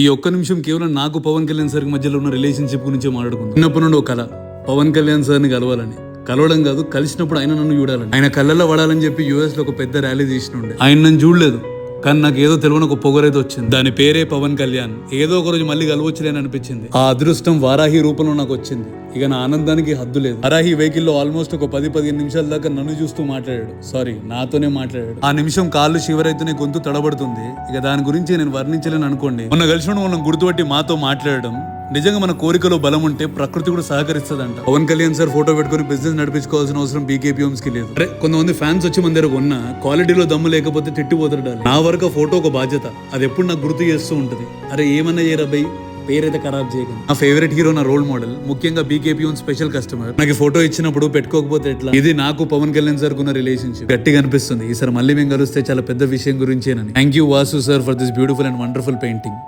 ఈ ఒక్క నిమిషం కేవలం నాకు పవన్ కళ్యాణ్ సార్ మధ్యలో ఉన్న రిలేషన్షిప్ గురించి మాట్లాడుకుందాం. చిన్నప్పటి నుండి ఒక కళ పవన్ కళ్యాణ్ సార్ని కలవాలని, కలవడం కాదు కలిసినప్పుడు ఆయన నన్ను చూడాలని, ఆయన కళ్ళల్లో పడాలని చెప్పి యూఎస్ లో ఒక పెద్ద ర్యాలీ తీసినుండే. ఆయన నన్ను చూడలేదు కానీ నాకు ఏదో తెలియని ఒక పొగరైతే వచ్చింది. దాని పేరే పవన్ కళ్యాణ్. ఏదో ఒక రోజు మళ్ళీ కలవచ్చులేని అనిపించింది. ఆ అదృష్టం వారాహి రూపంలో నాకు వచ్చింది. ఇక నా ఆనందానికి హద్దు లేదు. వారాహి వెహికల్ లో ఆల్మోస్ట్ ఒక 10-15 నిమిషాల దాకా నన్ను చూస్తూ మాట్లాడాడు. సారీ, నాతోనే మాట్లాడాడు. ఆ నిమిషం కాళ్ళు శివరైతేనే గొంతు తడబడుతుంది. ఇక దాని గురించి నేను వర్ణించలేను అనుకోండి. మొన్న కలిసిన మనం గుర్తుపట్టి మాతో మాట్లాడడం, నిజంగా మన కోరికలో బలం ఉంటే ప్రకృతి కూడా సహకరిస్తుందంట. పవన్ కళ్యాణ్ సార్ ఫోటో పెట్టుకుని బిజినెస్ నడిపించుకోవాల్సిన అవసరం బీకేపీఎంస్ కి లేదు. అరే కొంతమంది ఫ్యాన్స్ వచ్చి మన దగ్గర ఉన్న క్వాలిటీలో దమ్ము లేకపోతే తిట్టిపోతాడు. నా వరకు ఫోటో ఒక బాధ్యత, అది ఎప్పుడు నాకు గుర్తు చేస్తూ ఉంటది. అరే ఏమన్నా చేయరాబాయ్, పేరైతే ఖరాబ్ చేయకండి. నా ఫేవరెట్ హీరో, నా రోల్ మోడల్, ముఖ్యంగా బీకేపీఎం స్పెషల్ కస్టమర్. నాకు ఫోటో ఇచ్చినప్పుడు పెట్టుకోకపోతే ఎట్లా? ఇది నాకు పవన్ కళ్యాణ్ సార్ కున్న రిలేషన్షిప్ గట్టిగా అనిపిస్తుంది. ఈసారి మళ్ళీ మేము కలిస్తే చాలా పెద్ద విషయం గురించేనని. Thank you Vasu sir for this beautiful and wonderful painting.